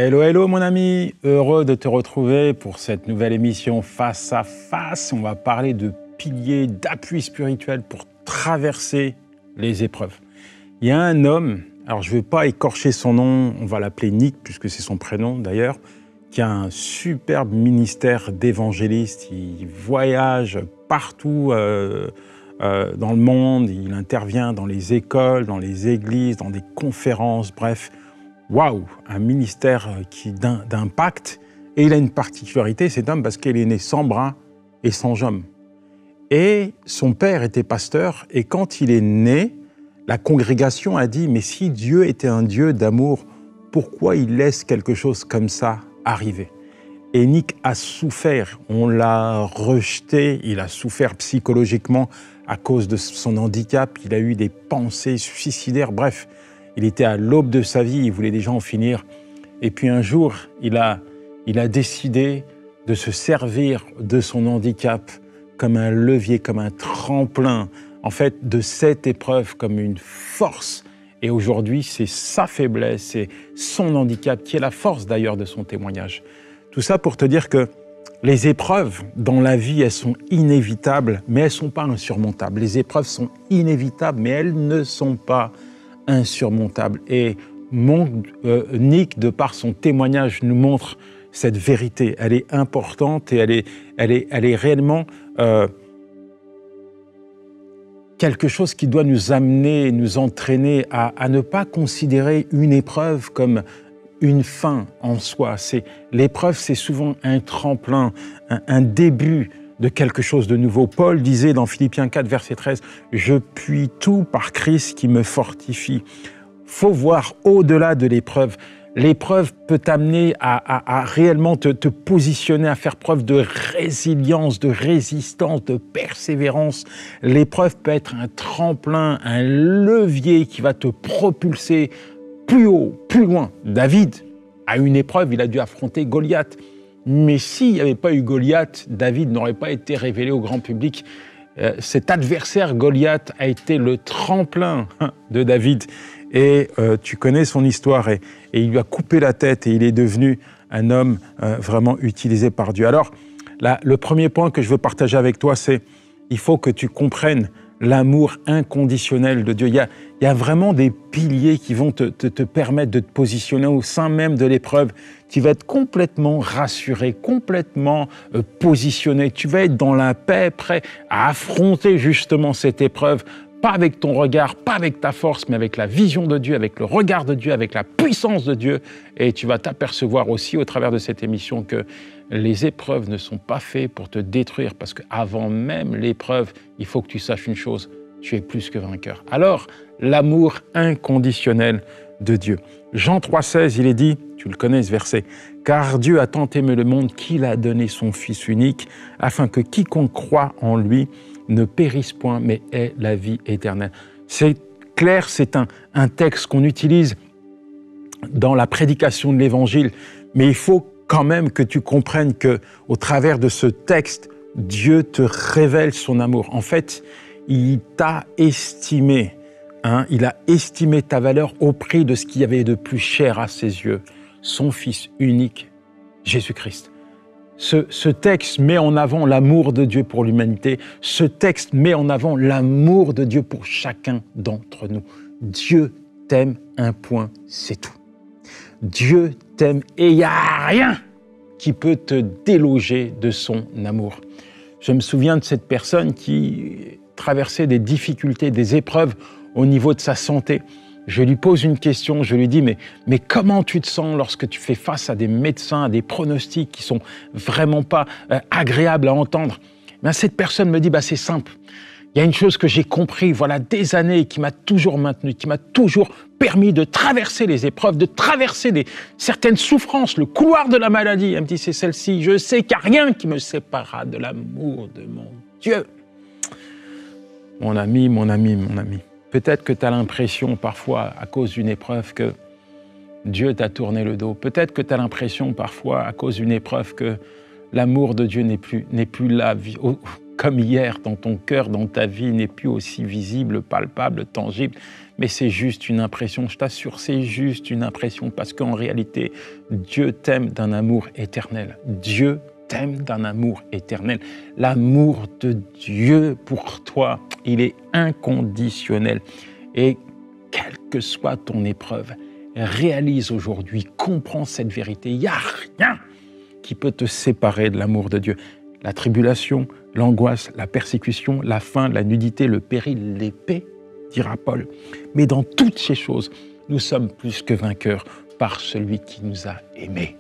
Hello, hello mon ami, heureux de te retrouver pour cette nouvelle émission Face à Face. On va parler de piliers d'appui spirituel pour traverser les épreuves. Il y a un homme, alors je ne vais pas écorcher son nom, on va l'appeler Nick, puisque c'est son prénom d'ailleurs, qui a un superbe ministère d'évangéliste. Il voyage partout dans le monde, il intervient dans les écoles, dans les églises, dans des conférences, bref. Waouh, un ministère d'impact. Et il a une particularité, cet homme, parce qu'il est né sans bras et sans jambes. Et son père était pasteur, et quand il est né, la congrégation a dit « Mais si Dieu était un Dieu d'amour, pourquoi il laisse quelque chose comme ça arriver ?» Et Nick a souffert, on l'a rejeté, il a souffert psychologiquement à cause de son handicap, il a eu des pensées suicidaires, bref. Il était à l'aube de sa vie, il voulait déjà en finir. Et puis un jour, il a décidé de se servir de son handicap comme un levier, comme un tremplin, en fait, de cette épreuve comme une force. Et aujourd'hui, c'est sa faiblesse, c'est son handicap qui est la force d'ailleurs de son témoignage. Tout ça pour te dire que les épreuves dans la vie, elles sont inévitables, mais elles ne sont pas insurmontables. Les épreuves sont inévitables, mais elles ne sont pas insurmontable. Et Nick, de par son témoignage, nous montre cette vérité. Elle est importante et elle est réellement quelque chose qui doit nous amener, nous entraîner à ne pas considérer une épreuve comme une fin en soi. L'épreuve, c'est souvent un tremplin, un début de quelque chose de nouveau. Paul disait dans Philippiens 4, verset 13, « Je puis tout par Christ qui me fortifie ». Faut voir au-delà de l'épreuve. L'épreuve peut t'amener à réellement te positionner, à faire preuve de résilience, de résistance, de persévérance. L'épreuve peut être un tremplin, un levier qui va te propulser plus haut, plus loin. David, à une épreuve, il a dû affronter Goliath. Mais s'il n'y avait pas eu Goliath, David n'aurait pas été révélé au grand public. Cet adversaire, Goliath, a été le tremplin de David. Et tu connais son histoire. Et il lui a coupé la tête et il est devenu un homme vraiment utilisé par Dieu. Alors, le premier point que je veux partager avec toi, c'est il faut que tu comprennes l'amour inconditionnel de Dieu. Il y a vraiment des piliers qui vont te permettre de te positionner au sein même de l'épreuve. Tu vas être complètement rassuré, complètement positionné. Tu vas être dans la paix, prêt à affronter justement cette épreuve, pas avec ton regard, pas avec ta force, mais avec la vision de Dieu, avec le regard de Dieu, avec la puissance de Dieu. Et tu vas t'apercevoir aussi au travers de cette émission que les épreuves ne sont pas faites pour te détruire, parce qu'avant même l'épreuve, il faut que tu saches une chose, tu es plus que vainqueur. Alors, l'amour inconditionnel de Dieu. Jean 3,16, il est dit, tu le connais ce verset, « Car Dieu a tant aimé le monde qu'il a donné son Fils unique, afin que quiconque croit en lui ne périsse point, mais ait la vie éternelle. » C'est clair, c'est un texte qu'on utilise dans la prédication de l'Évangile, mais il faut quand même que tu comprennes qu'au travers de ce texte, Dieu te révèle son amour. En fait, il t'a estimé, il a estimé ta valeur au prix de ce qu'il y avait de plus cher à ses yeux, son Fils unique, Jésus-Christ. Ce texte met en avant l'amour de Dieu pour l'humanité. Ce texte met en avant l'amour de Dieu pour chacun d'entre nous. Dieu t'aime, un point, c'est tout. Dieu t'aime et il n'y a rien qui peut te déloger de son amour. Je me souviens de cette personne qui traversait des difficultés, des épreuves au niveau de sa santé. Je lui pose une question, je lui dis « Mais comment tu te sens lorsque tu fais face à des médecins, à des pronostics qui sont vraiment pas agréables à entendre ?» Cette personne me dit « C'est simple. Il y a une chose que j'ai compris, voilà, des années, qui m'a toujours maintenu, qui m'a toujours permis de traverser les épreuves, de traverser certaines souffrances, le couloir de la maladie. » Elle me dit « C'est celle-ci. Je sais qu'il n'y a rien qui me séparera de l'amour de mon Dieu. » Mon ami, mon ami, mon ami. Peut-être que tu as l'impression parfois, à cause d'une épreuve, que Dieu t'a tourné le dos. Peut-être que tu as l'impression parfois, à cause d'une épreuve, que l'amour de Dieu n'est plus là, comme hier dans ton cœur, dans ta vie, n'est plus aussi visible, palpable, tangible, mais c'est juste une impression. Je t'assure, c'est juste une impression parce qu'en réalité, Dieu t'aime d'un amour éternel. Dieu t'aime d'un amour éternel. L'amour de Dieu pour toi, il est inconditionnel. Et quelle que soit ton épreuve, réalise aujourd'hui, comprends cette vérité. Il n'y a rien qui peut te séparer de l'amour de Dieu. La tribulation, l'angoisse, la persécution, la faim, la nudité, le péril, l'épée, dira Paul. Mais dans toutes ces choses, nous sommes plus que vainqueurs par celui qui nous a aimés.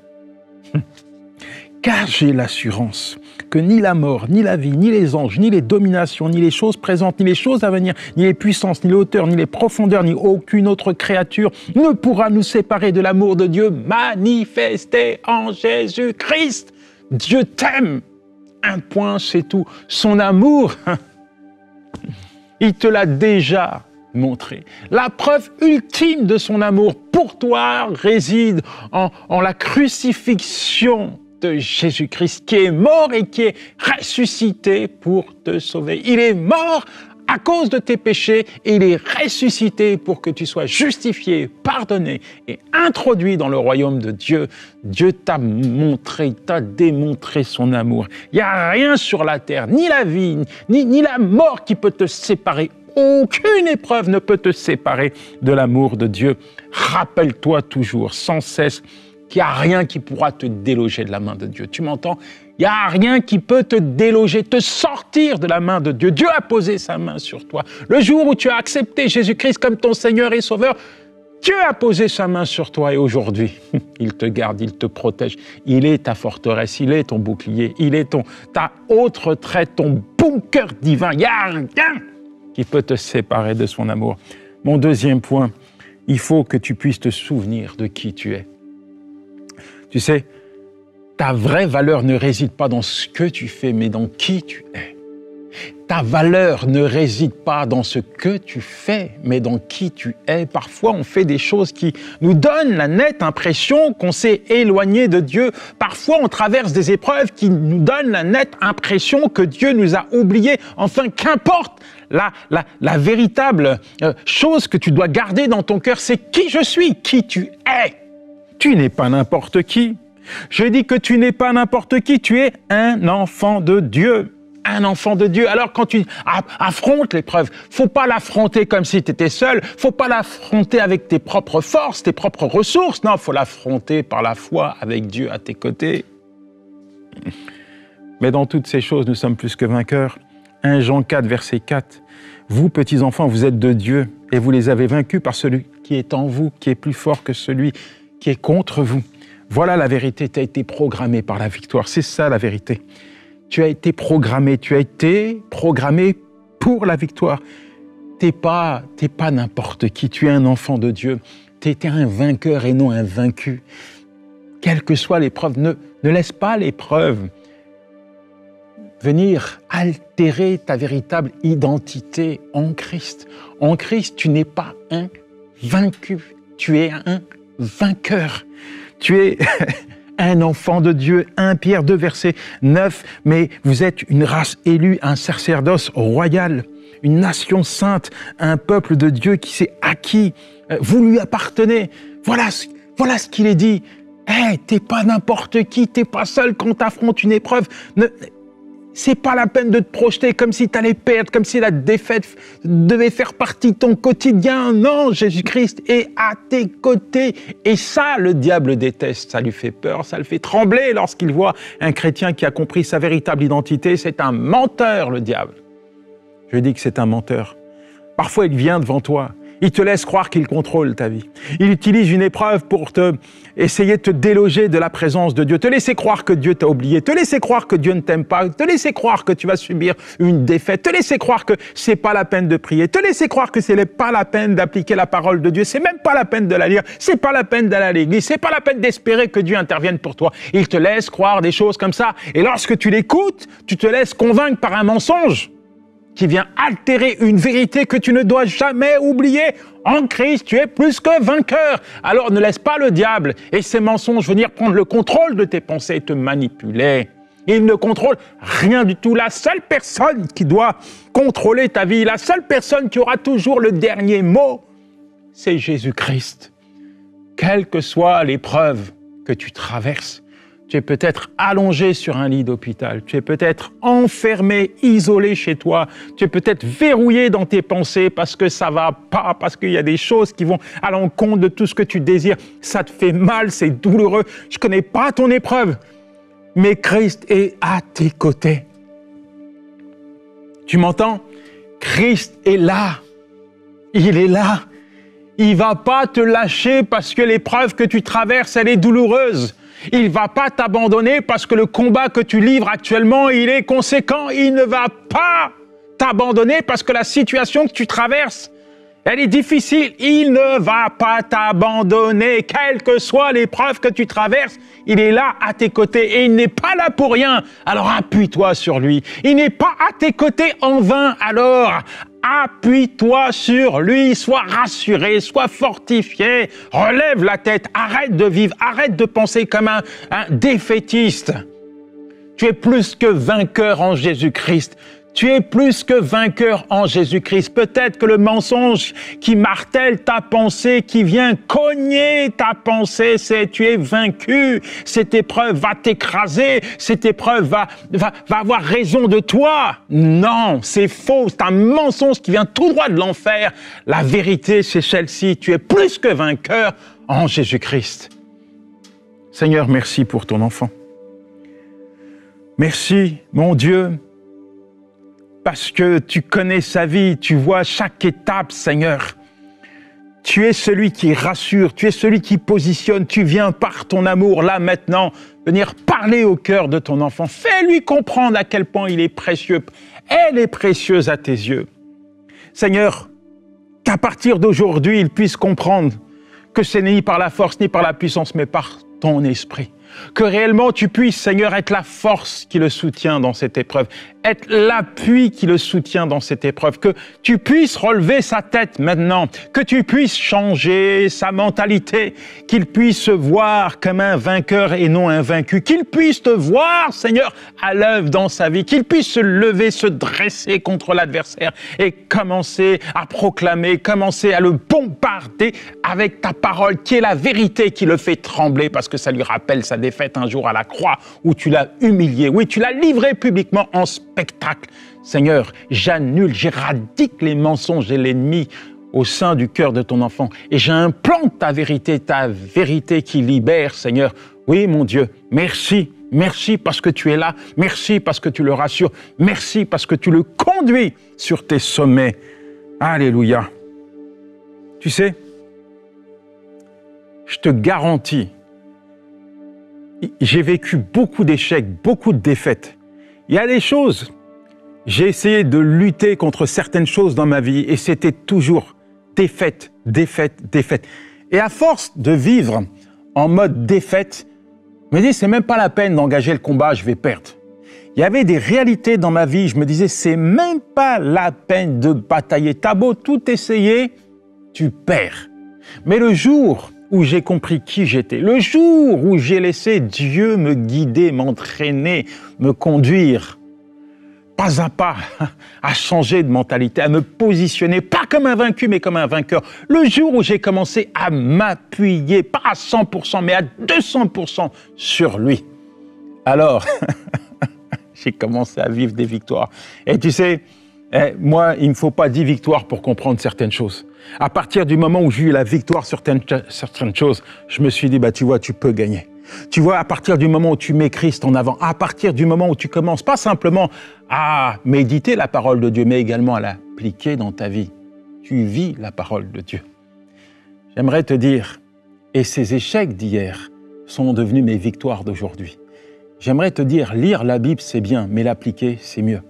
Car j'ai l'assurance que ni la mort, ni la vie, ni les anges, ni les dominations, ni les choses présentes, ni les choses à venir, ni les puissances, ni les hauteurs, ni les profondeurs, ni aucune autre créature ne pourra nous séparer de l'amour de Dieu manifesté en Jésus-Christ. Dieu t'aime. Un point, c'est tout. Son amour, il te l'a déjà montré. La preuve ultime de son amour pour toi réside en la crucifixion de Jésus-Christ, qui est mort et qui est ressuscité pour te sauver. Il est mort à cause de tes péchés et il est ressuscité pour que tu sois justifié, pardonné et introduit dans le royaume de Dieu. Dieu t'a montré, t'a démontré son amour. Il n'y a rien sur la terre, ni la vie, ni la mort qui peut te séparer. Aucune épreuve ne peut te séparer de l'amour de Dieu. Rappelle-toi toujours, sans cesse, qu'il n'y a rien qui pourra te déloger de la main de Dieu. Tu m'entends? Il n'y a rien qui peut te déloger, te sortir de la main de Dieu. Dieu a posé sa main sur toi. Le jour où tu as accepté Jésus-Christ comme ton Seigneur et Sauveur, Dieu a posé sa main sur toi et aujourd'hui, il te garde, il te protège. Il est ta forteresse, il est ton bouclier, il est ta haute retraite, ton bunker divin. Il n'y a rien qui peut te séparer de son amour. Mon deuxième point, il faut que tu puisses te souvenir de qui tu es. Tu sais, ta vraie valeur ne réside pas dans ce que tu fais, mais dans qui tu es. Ta valeur ne réside pas dans ce que tu fais, mais dans qui tu es. Parfois, on fait des choses qui nous donnent la nette impression qu'on s'est éloigné de Dieu. Parfois, on traverse des épreuves qui nous donnent la nette impression que Dieu nous a oubliés. Enfin, qu'importe, la véritable chose que tu dois garder dans ton cœur, c'est qui je suis, qui tu es. Tu n'es pas n'importe qui. Je dis que tu n'es pas n'importe qui, tu es un enfant de Dieu. Un enfant de Dieu. Alors quand tu affrontes l'épreuve, faut pas l'affronter comme si tu étais seul, faut pas l'affronter avec tes propres forces, tes propres ressources. Non, faut l'affronter par la foi avec Dieu à tes côtés. Mais dans toutes ces choses, nous sommes plus que vainqueurs. 1 Jean 4, verset 4. Vous, petits enfants, vous êtes de Dieu et vous les avez vaincus par celui qui est en vous, qui est plus fort que celui qui est contre vous. Voilà la vérité, tu as été programmé par la victoire. C'est ça la vérité. Tu as été programmé pour la victoire. T'es pas n'importe qui, tu es un enfant de Dieu. Tu es un vainqueur et non un vaincu. Quelle que soit l'épreuve, ne laisse pas l'épreuve venir altérer ta véritable identité en Christ. En Christ, tu n'es pas un vaincu, tu es un vainqueur. Tu es un enfant de Dieu. 1 Pierre 2, verset 9. Mais vous êtes une race élue, un sacerdoce royal, une nation sainte, un peuple de Dieu qui s'est acquis. Vous lui appartenez. Voilà ce qu'il est dit. Hey, t'es pas n'importe qui, t'es pas seul quand t'affrontes une épreuve. C'est pas la peine de te projeter comme si tu allais perdre, comme si la défaite devait faire partie de ton quotidien. Non, Jésus-Christ est à tes côtés. Et ça, le diable déteste. Ça lui fait peur, ça le fait trembler lorsqu'il voit un chrétien qui a compris sa véritable identité. C'est un menteur, le diable. Je dis que c'est un menteur. Parfois, il vient devant toi. Il te laisse croire qu'il contrôle ta vie. Il utilise une épreuve pour essayer de te déloger de la présence de Dieu, te laisser croire que Dieu t'a oublié, te laisser croire que Dieu ne t'aime pas, te laisser croire que tu vas subir une défaite, te laisser croire que c'est pas la peine de prier, te laisser croire que c'est pas la peine d'appliquer la parole de Dieu, c'est même pas la peine de la lire, c'est pas la peine d'aller à l'église, c'est pas la peine d'espérer que Dieu intervienne pour toi. Il te laisse croire des choses comme ça. Et lorsque tu l'écoutes, tu te laisses convaincre par un mensonge qui vient altérer une vérité que tu ne dois jamais oublier. En Christ, tu es plus que vainqueur. Alors ne laisse pas le diable et ses mensonges venir prendre le contrôle de tes pensées et te manipuler. Il ne contrôle rien du tout. La seule personne qui doit contrôler ta vie, la seule personne qui aura toujours le dernier mot, c'est Jésus-Christ. Quelle que soit l'épreuve que tu traverses, tu es peut-être allongé sur un lit d'hôpital, tu es peut-être enfermé, isolé chez toi, tu es peut-être verrouillé dans tes pensées parce que ça va pas, parce qu'il y a des choses qui vont à l'encontre de tout ce que tu désires. Ça te fait mal, c'est douloureux. Je ne connais pas ton épreuve, mais Christ est à tes côtés. Tu m'entends? Christ est là. Il est là. Il ne va pas te lâcher parce que l'épreuve que tu traverses, elle est douloureuse. Il ne va pas t'abandonner parce que le combat que tu livres actuellement, il est conséquent. Il ne va pas t'abandonner parce que la situation que tu traverses, elle est difficile. Il ne va pas t'abandonner. Quelle que soit l'épreuve que tu traverses, il est là à tes côtés et il n'est pas là pour rien. Alors appuie-toi sur lui. Il n'est pas à tes côtés en vain. Alors appuie-toi sur lui, sois rassuré, sois fortifié, relève la tête, arrête de vivre, arrête de penser comme un défaitiste. Tu es plus que vainqueur en Jésus-Christ. Tu es plus que vainqueur en Jésus-Christ. Peut-être que le mensonge qui martèle ta pensée, qui vient cogner ta pensée, c'est tu es vaincu. Cette épreuve va t'écraser. Cette épreuve va avoir raison de toi. Non, c'est faux. C'est un mensonge qui vient tout droit de l'enfer. La vérité, c'est celle-ci. Tu es plus que vainqueur en Jésus-Christ. Seigneur, merci pour ton enfant. Merci, mon Dieu, parce que tu connais sa vie, tu vois chaque étape, Seigneur. Tu es celui qui rassure, tu es celui qui positionne, tu viens par ton amour, là maintenant, venir parler au cœur de ton enfant. Fais-lui comprendre à quel point il est précieux. Elle est précieuse à tes yeux. Seigneur, qu'à partir d'aujourd'hui, il puisse comprendre que ce n'est ni par la force, ni par la puissance, mais par ton esprit. Que réellement tu puisses, Seigneur, être la force qui le soutient dans cette épreuve, être l'appui qui le soutient dans cette épreuve, que tu puisses relever sa tête maintenant, que tu puisses changer sa mentalité, qu'il puisse se voir comme un vainqueur et non un vaincu, qu'il puisse te voir, Seigneur, à l'œuvre dans sa vie, qu'il puisse se lever, se dresser contre l'adversaire et commencer à proclamer, commencer à le bombarder avec ta parole qui est la vérité qui le fait trembler parce que ça lui rappelle sa défaite un jour à la croix où tu l'as humilié. Oui, tu l'as livré publiquement en spectacle. Seigneur, j'annule, j'éradique les mensonges et l'ennemi au sein du cœur de ton enfant et j'implante ta vérité qui libère, Seigneur. Oui, mon Dieu, merci. Merci parce que tu es là. Merci parce que tu le rassures. Merci parce que tu le conduis sur tes sommets. Alléluia. Tu sais, je te garantis, j'ai vécu beaucoup d'échecs, beaucoup de défaites. Il y a des choses, j'ai essayé de lutter contre certaines choses dans ma vie et c'était toujours défaite, défaite, défaite. Et à force de vivre en mode défaite, je me dis, c'est même pas la peine d'engager le combat, je vais perdre. Il y avait des réalités dans ma vie, je me disais, c'est même pas la peine de batailler. T'as beau tout essayer, tu perds. Mais le jour où j'ai compris qui j'étais, le jour où j'ai laissé Dieu me guider, m'entraîner, me conduire, pas à pas, à changer de mentalité, à me positionner, pas comme un vaincu, mais comme un vainqueur. Le jour où j'ai commencé à m'appuyer, pas à 100%, mais à 200% sur lui, alors j'ai commencé à vivre des victoires. Et tu sais, moi, il ne me faut pas 10 victoires pour comprendre certaines choses. À partir du moment où j'ai eu la victoire sur certaines choses, je me suis dit, tu vois, tu peux gagner. Tu vois, à partir du moment où tu mets Christ en avant, à partir du moment où tu commences pas simplement à méditer la parole de Dieu, mais également à l'appliquer dans ta vie, tu vis la parole de Dieu. J'aimerais te dire, et ces échecs d'hier sont devenus mes victoires d'aujourd'hui. J'aimerais te dire, lire la Bible, c'est bien, mais l'appliquer, c'est mieux.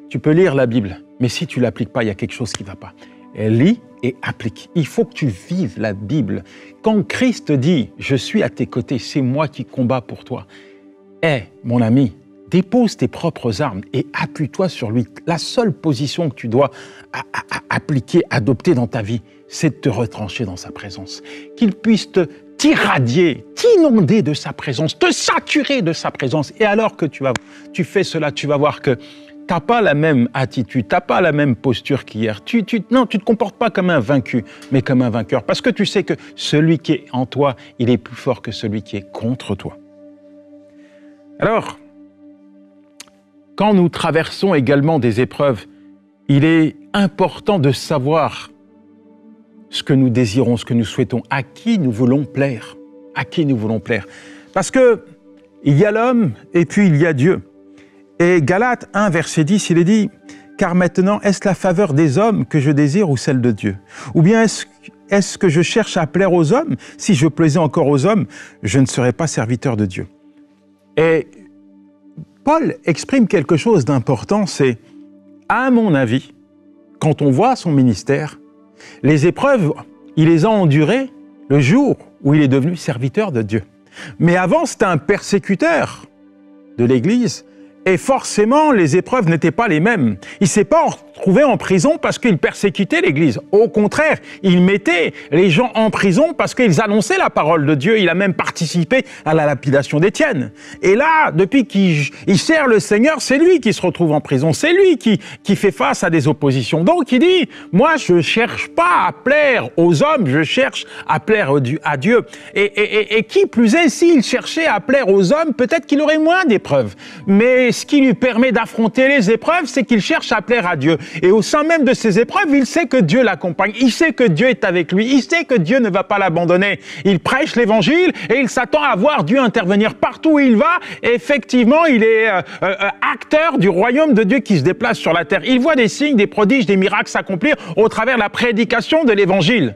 Tu peux lire la Bible, mais si tu ne l'appliques pas, il y a quelque chose qui ne va pas. Lis et applique. Il faut que tu vives la Bible. Quand Christ dit « Je suis à tes côtés, c'est moi qui combats pour toi », mon ami, dépose tes propres armes et appuie-toi sur lui. La seule position que tu dois appliquer, adopter dans ta vie, c'est de te retrancher dans sa présence. Qu'il puisse te t'irradier, t'inonder de sa présence, te saturer de sa présence. Et alors que tu fais cela, tu vas voir que t'as pas la même attitude, t'as pas la même posture qu'hier. Non, tu te comportes pas comme un vaincu, mais comme un vainqueur. Parce que tu sais que celui qui est en toi, il est plus fort que celui qui est contre toi. Alors, quand nous traversons également des épreuves, il est important de savoir ce que nous désirons, ce que nous souhaitons, à qui nous voulons plaire. À qui nous voulons plaire. Parce que il y a l'homme et puis il y a Dieu. Et Galates 1, verset 10, il est dit « Car maintenant, est-ce la faveur des hommes que je désire ou celle de Dieu? Ou bien est-ce que je cherche à plaire aux hommes? Si je plaisais encore aux hommes, je ne serais pas serviteur de Dieu. » Et Paul exprime quelque chose d'important, c'est, à mon avis, quand on voit son ministère, les épreuves, il les a endurées le jour où il est devenu serviteur de Dieu. Mais avant, c'était un persécuteur de l'Église, et forcément, les épreuves n'étaient pas les mêmes. Il ne s'est pas retrouvé en prison parce qu'il persécutait l'Église. Au contraire, il mettait les gens en prison parce qu'ils annonçaient la parole de Dieu. Il a même participé à la lapidation d'Étienne. Et là, depuis qu'il sert le Seigneur, c'est lui qui se retrouve en prison. C'est lui qui fait face à des oppositions. Donc, il dit, moi, je ne cherche pas à plaire aux hommes, je cherche à plaire à Dieu. Et qui plus est, s'il cherchait à plaire aux hommes, peut-être qu'il aurait moins d'épreuves. Mais ce qui lui permet d'affronter les épreuves, c'est qu'il cherche à plaire à Dieu. Et au sein même de ces épreuves, il sait que Dieu l'accompagne. Il sait que Dieu est avec lui. Il sait que Dieu ne va pas l'abandonner. Il prêche l'évangile et il s'attend à voir Dieu intervenir partout où il va. Et effectivement, il est acteur du royaume de Dieu qui se déplace sur la terre. Il voit des signes, des prodiges, des miracles s'accomplir au travers de la prédication de l'évangile.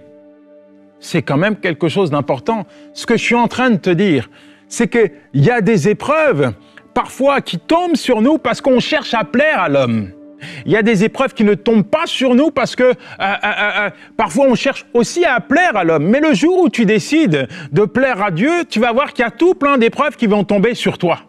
C'est quand même quelque chose d'important. Ce que je suis en train de te dire, c'est qu'il y a des épreuves parfois qui tombent sur nous parce qu'on cherche à plaire à l'homme. Il y a des épreuves qui ne tombent pas sur nous parce que parfois on cherche aussi à plaire à l'homme. Mais le jour où tu décides de plaire à Dieu, tu vas voir qu'il y a tout plein d'épreuves qui vont tomber sur toi.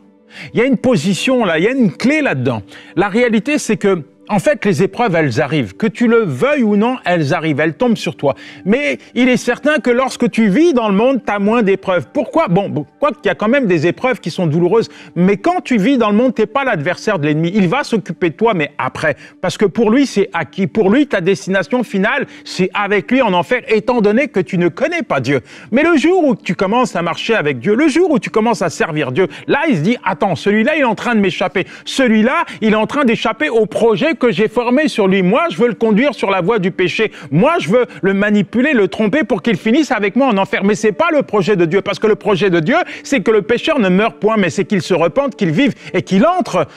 Il y a une position là, il y a une clé là-dedans. La réalité, c'est que en fait, les épreuves, elles arrivent. Que tu le veuilles ou non, elles arrivent, elles tombent sur toi. Mais il est certain que lorsque tu vis dans le monde, tu as moins d'épreuves. Pourquoi? Bon, quoi qu'il y a quand même des épreuves qui sont douloureuses. Mais quand tu vis dans le monde, tu n'es pas l'adversaire de l'ennemi. Il va s'occuper de toi, mais après. Parce que pour lui, c'est acquis. Pour lui, ta destination finale, c'est avec lui en enfer, étant donné que tu ne connais pas Dieu. Mais le jour où tu commences à marcher avec Dieu, le jour où tu commences à servir Dieu, là, il se dit, attends, celui-là, il est en train de m'échapper. Celui-là, il est en train d'échapper au projet que j'ai formé sur lui. Moi, je veux le conduire sur la voie du péché. Moi, je veux le manipuler, le tromper pour qu'il finisse avec moi en enfer. Mais c'est pas le projet de Dieu, parce que le projet de Dieu, c'est que le pécheur ne meure point, mais c'est qu'il se repente, qu'il vive et qu'il entre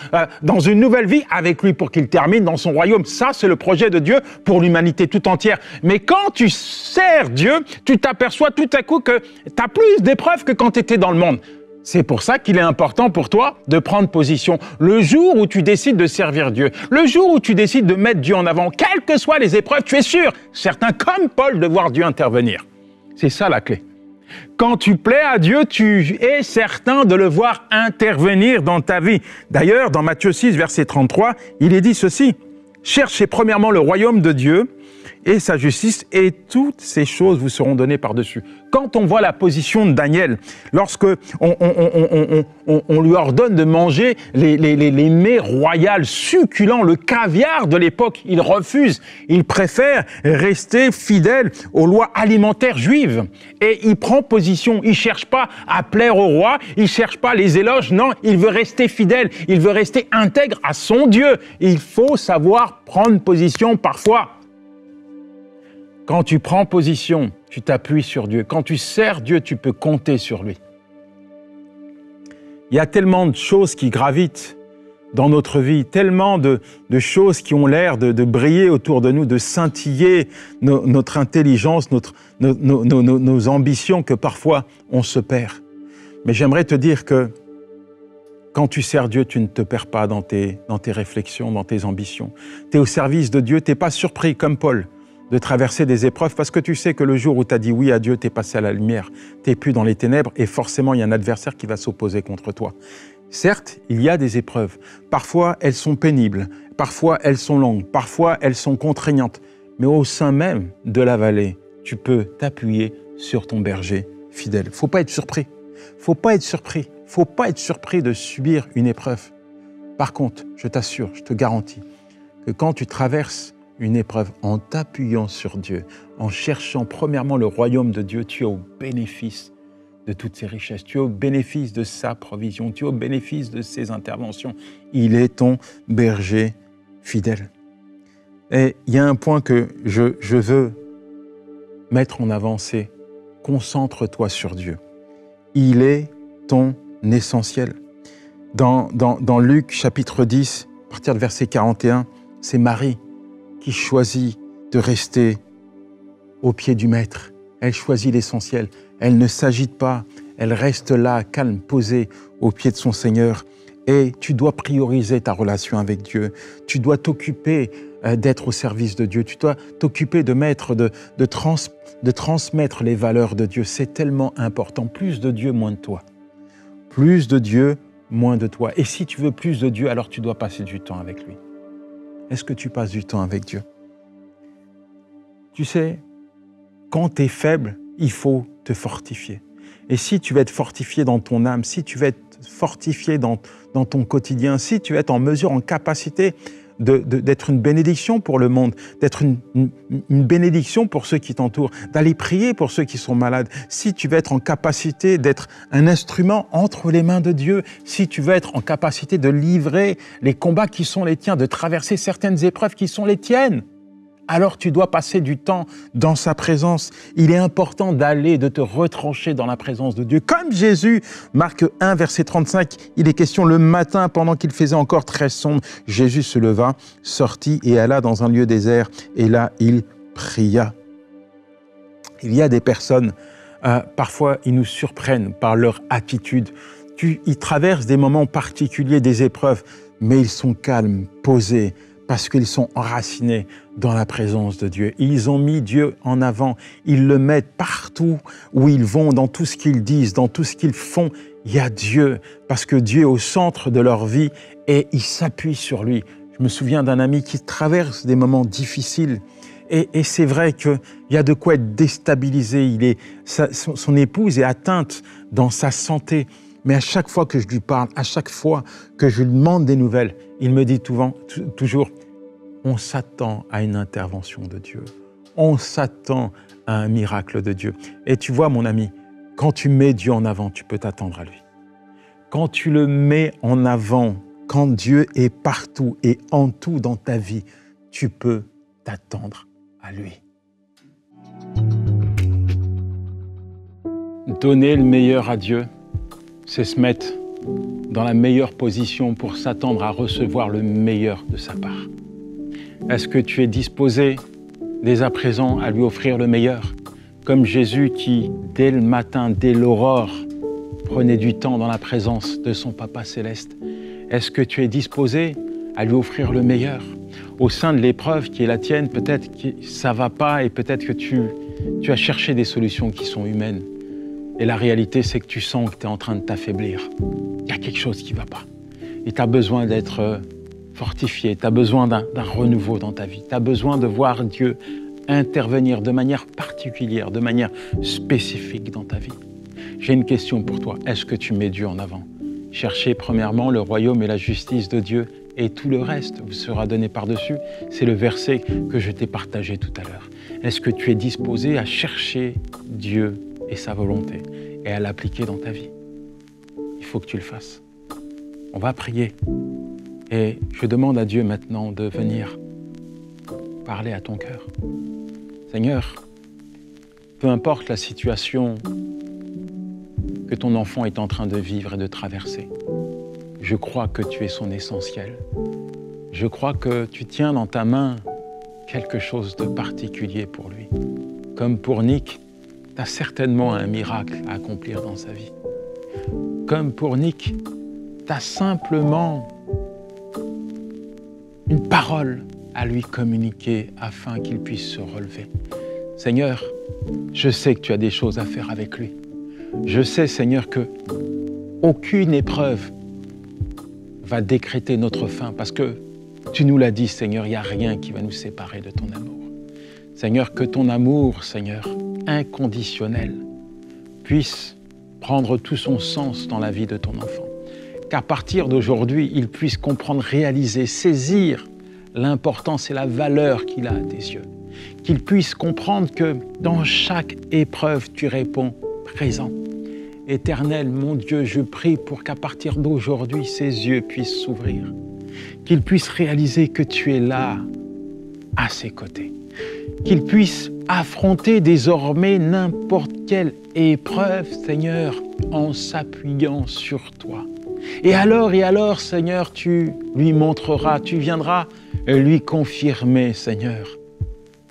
dans une nouvelle vie avec lui pour qu'il termine dans son royaume. Ça, c'est le projet de Dieu pour l'humanité tout entière. Mais quand tu sers Dieu, tu t'aperçois tout à coup que tu as plus d'épreuves que quand tu étais dans le monde. C'est pour ça qu'il est important pour toi de prendre position. Le jour où tu décides de servir Dieu, le jour où tu décides de mettre Dieu en avant, quelles que soient les épreuves, tu es sûr, certains comme Paul, de voir Dieu intervenir. C'est ça la clé. Quand tu plais à Dieu, tu es certain de le voir intervenir dans ta vie. D'ailleurs, dans Matthieu 6, verset 33, il est dit ceci, « Cherchez premièrement le royaume de Dieu et sa justice, et toutes ces choses vous seront données par-dessus. » Quand on voit la position de Daniel, lorsque on lui ordonne de manger les mets royaux succulents, le caviar de l'époque, il refuse. Il préfère rester fidèle aux lois alimentaires juives. Et il prend position. Il cherche pas à plaire au roi, il cherche pas les éloges. Non, il veut rester fidèle, il veut rester intègre à son Dieu. Il faut savoir prendre position parfois. Quand tu prends position, tu t'appuies sur Dieu. Quand tu sers Dieu, tu peux compter sur lui. Il y a tellement de choses qui gravitent dans notre vie, tellement de choses qui ont l'air de briller autour de nous, de scintiller notre intelligence, nos ambitions, que parfois on se perd. Mais j'aimerais te dire que quand tu sers Dieu, tu ne te perds pas dans tes réflexions, dans tes ambitions. Tu es au service de Dieu, tu n'es pas surpris comme Paul de traverser des épreuves parce que tu sais que le jour où tu as dit oui à Dieu, tu es passé à la lumière, tu n'es plus dans les ténèbres et forcément il y a un adversaire qui va s'opposer contre toi. Certes, il y a des épreuves. Parfois, elles sont pénibles, parfois elles sont longues, parfois elles sont contraignantes. Mais au sein même de la vallée, tu peux t'appuyer sur ton berger fidèle. Il ne faut pas être surpris. Il ne faut pas être surpris. Il ne faut pas être surpris de subir une épreuve. Par contre, je t'assure, je te garantis que quand tu traverses une épreuve en t'appuyant sur Dieu, en cherchant premièrement le royaume de Dieu, tu es au bénéfice de toutes ses richesses, tu es au bénéfice de sa provision, tu es au bénéfice de ses interventions. Il est ton berger fidèle. Et il y a un point que je veux mettre en avant, c'est concentre-toi sur Dieu. Il est ton essentiel. Dans Luc chapitre 10, à partir du verset 41, c'est Marie qui choisit de rester au pied du Maître. Elle choisit l'essentiel. Elle ne s'agite pas. Elle reste là, calme, posée au pied de son Seigneur. Et tu dois prioriser ta relation avec Dieu. Tu dois t'occuper d'être au service de Dieu. Tu dois t'occuper de transmettre les valeurs de Dieu. C'est tellement important. Plus de Dieu, moins de toi. Plus de Dieu, moins de toi. Et si tu veux plus de Dieu, alors tu dois passer du temps avec lui. Est-ce que tu passes du temps avec Dieu? Tu sais, quand tu es faible, il faut te fortifier. Et si tu veux être fortifié dans ton âme, si tu veux être fortifié dans ton quotidien, si tu veux être en mesure, en capacité d'être une bénédiction pour le monde, d'être une bénédiction pour ceux qui t'entourent, d'aller prier pour ceux qui sont malades, si tu veux être en capacité d'être un instrument entre les mains de Dieu, si tu veux être en capacité de livrer les combats qui sont les tiens, de traverser certaines épreuves qui sont les tiennes, alors tu dois passer du temps dans sa présence. Il est important d'aller, de te retrancher dans la présence de Dieu. Comme Jésus, Marc 1, verset 35, il est question le matin, pendant qu'il faisait encore très sombre, Jésus se leva, sortit et alla dans un lieu désert. Et là, il pria. Il y a des personnes, parfois, ils nous surprennent par leur attitude. Ils traversent des moments particuliers, des épreuves, mais ils sont calmes, posés, parce qu'ils sont enracinés dans la présence de Dieu. Ils ont mis Dieu en avant. Ils le mettent partout où ils vont, dans tout ce qu'ils disent, dans tout ce qu'ils font. Il y a Dieu, parce que Dieu est au centre de leur vie et ils s'appuient sur lui. Je me souviens d'un ami qui traverse des moments difficiles et c'est vrai qu'il y a de quoi être déstabilisé. Son épouse est atteinte dans sa santé. Mais à chaque fois que je lui parle, à chaque fois que je lui demande des nouvelles, il me dit toujours, on s'attend à une intervention de Dieu. On s'attend à un miracle de Dieu. Et tu vois, mon ami, quand tu mets Dieu en avant, tu peux t'attendre à lui. Quand tu le mets en avant, quand Dieu est partout et en tout dans ta vie, tu peux t'attendre à lui. Donner le meilleur à Dieu, c'est se mettre dans la meilleure position pour s'attendre à recevoir le meilleur de sa part. Est-ce que tu es disposé, dès à présent, à lui offrir le meilleur? Comme Jésus qui, dès le matin, dès l'aurore, prenait du temps dans la présence de son Papa Céleste. Est-ce que tu es disposé à lui offrir le meilleur? Au sein de l'épreuve qui est la tienne, peut-être que ça ne va pas et peut-être que tu as cherché des solutions qui sont humaines. Et la réalité, c'est que tu sens que tu es en train de t'affaiblir. Il y a quelque chose qui ne va pas. Et tu as besoin d'être fortifié, tu as besoin d'un renouveau dans ta vie. Tu as besoin de voir Dieu intervenir de manière particulière, de manière spécifique dans ta vie. J'ai une question pour toi. Est-ce que tu mets Dieu en avant? Cherchez premièrement le royaume et la justice de Dieu et tout le reste vous sera donné par-dessus. C'est le verset que je t'ai partagé tout à l'heure. Est-ce que tu es disposé à chercher Dieu et sa volonté et à l'appliquer dans ta vie? Il faut que tu le fasses. On va prier et je demande à Dieu maintenant de venir parler à ton cœur. Seigneur, peu importe la situation que ton enfant est en train de vivre et de traverser, je crois que tu es son essentiel. Je crois que tu tiens dans ta main quelque chose de particulier pour lui. Comme pour Nick, tu as certainement un miracle à accomplir dans sa vie. Comme pour Nick, tu as simplement une parole à lui communiquer afin qu'il puisse se relever. Seigneur, je sais que tu as des choses à faire avec lui. Je sais, Seigneur, que aucune épreuve va décréter notre fin parce que tu nous l'as dit, Seigneur, il n'y a rien qui va nous séparer de ton amour. Seigneur, que ton amour, Seigneur, inconditionnel, puisse prendre tout son sens dans la vie de ton enfant. Qu'à partir d'aujourd'hui, il puisse comprendre, réaliser, saisir l'importance et la valeur qu'il a à tes yeux. Qu'il puisse comprendre que dans chaque épreuve, tu réponds présent. Éternel, mon Dieu, je prie pour qu'à partir d'aujourd'hui, ses yeux puissent s'ouvrir. Qu'il puisse réaliser que tu es là, à ses côtés. Qu'il puisse affronter désormais n'importe quelle épreuve, Seigneur, en s'appuyant sur toi. Et alors, Seigneur, tu lui montreras, tu viendras lui confirmer, Seigneur,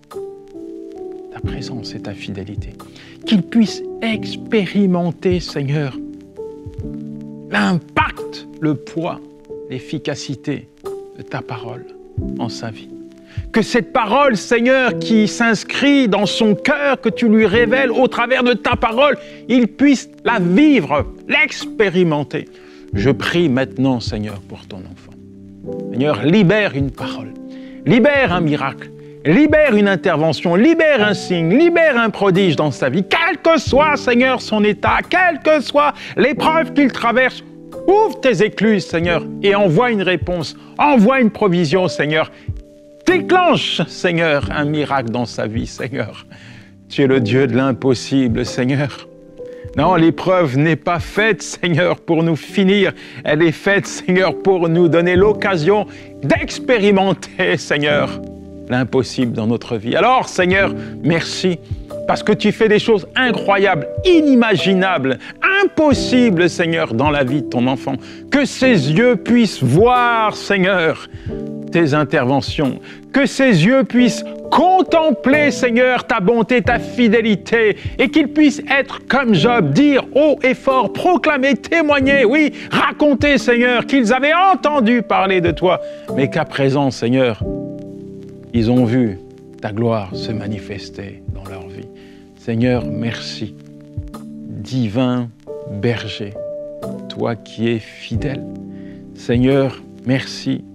ta présence et ta fidélité. Qu'il puisse expérimenter, Seigneur, l'impact, le poids, l'efficacité de ta parole en sa vie. Que cette parole, Seigneur, qui s'inscrit dans son cœur, que tu lui révèles au travers de ta parole, il puisse la vivre, l'expérimenter. Je prie maintenant, Seigneur, pour ton enfant. Seigneur, libère une parole, libère un miracle, libère une intervention, libère un signe, libère un prodige dans sa vie. Quel que soit, Seigneur, son état, quelle que soit l'épreuve qu'il traverse, ouvre tes écluses, Seigneur, et envoie une réponse, envoie une provision, Seigneur. Déclenche, Seigneur, un miracle dans sa vie, Seigneur. Tu es le Dieu de l'impossible, Seigneur. Non, l'épreuve n'est pas faite, Seigneur, pour nous finir. Elle est faite, Seigneur, pour nous donner l'occasion d'expérimenter, Seigneur, l'impossible dans notre vie. Alors, Seigneur, merci, parce que tu fais des choses incroyables, inimaginables, impossibles, Seigneur, dans la vie de ton enfant. Que ses yeux puissent voir, Seigneur, tes interventions, que ses yeux puissent contempler, Seigneur, ta bonté, ta fidélité, et qu'il puisse être comme Job, dire haut et fort, proclamer, témoigner, oui, raconter, Seigneur, qu'ils avaient entendu parler de toi, mais qu'à présent, Seigneur, ils ont vu ta gloire se manifester dans leur vie. Seigneur, merci, divin berger, toi qui es fidèle. Seigneur, merci,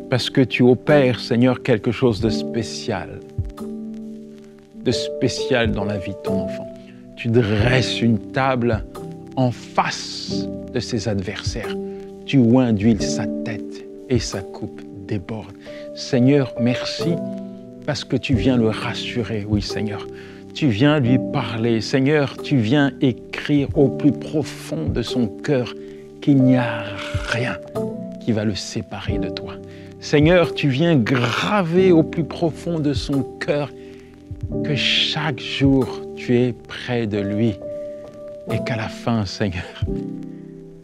parce que tu opères, Seigneur, quelque chose de spécial dans la vie de ton enfant. Tu dresses une table en face de ses adversaires. Tu oins d'huile sa tête et sa coupe déborde. Seigneur, merci, parce que tu viens le rassurer, oui, Seigneur. Tu viens lui parler, Seigneur, tu viens écrire au plus profond de son cœur qu'il n'y a rien qui va le séparer de toi. Seigneur, tu viens graver au plus profond de son cœur que chaque jour tu es près de lui et qu'à la fin, Seigneur,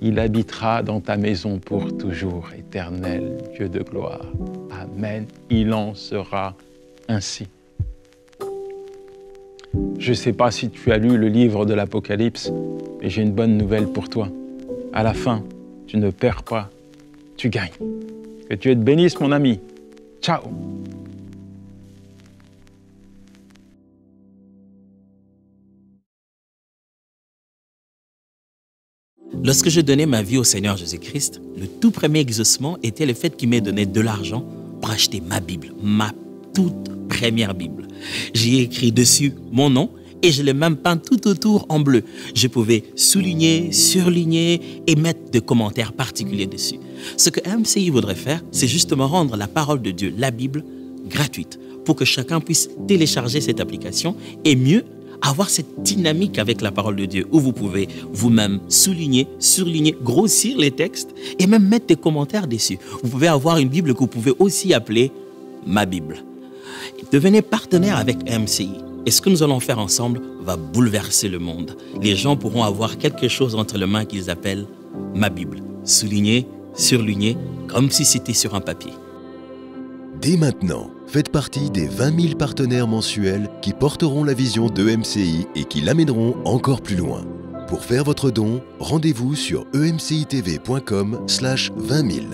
il habitera dans ta maison pour toujours, éternel Dieu de gloire. Amen. Il en sera ainsi. Je ne sais pas si tu as lu le livre de l'Apocalypse, mais j'ai une bonne nouvelle pour toi. À la fin, tu ne perds pas, tu gagnes. Que Dieu te bénisse, mon ami. Ciao. Lorsque je donnais ma vie au Seigneur Jésus-Christ, le tout premier exaucement était le fait qu'il m'ait donné de l'argent pour acheter ma Bible, ma toute première Bible. J'y ai écrit dessus mon nom et je l'ai même peint tout autour en bleu. Je pouvais souligner, surligner et mettre des commentaires particuliers dessus. Ce que MCI voudrait faire, c'est justement rendre la parole de Dieu, la Bible, gratuite pour que chacun puisse télécharger cette application et mieux, avoir cette dynamique avec la parole de Dieu où vous pouvez vous-même souligner, surligner, grossir les textes et même mettre des commentaires dessus. Vous pouvez avoir une Bible que vous pouvez aussi appeler ma Bible. Devenez partenaire avec MCI. Et ce que nous allons faire ensemble va bouleverser le monde. Les gens pourront avoir quelque chose entre les mains qu'ils appellent ma Bible. Souligner, surligner, comme si c'était sur un papier. Dès maintenant, faites partie des 20 000 partenaires mensuels qui porteront la vision de MCI et qui l'amèneront encore plus loin. Pour faire votre don, rendez-vous sur emcitv.com/20 000.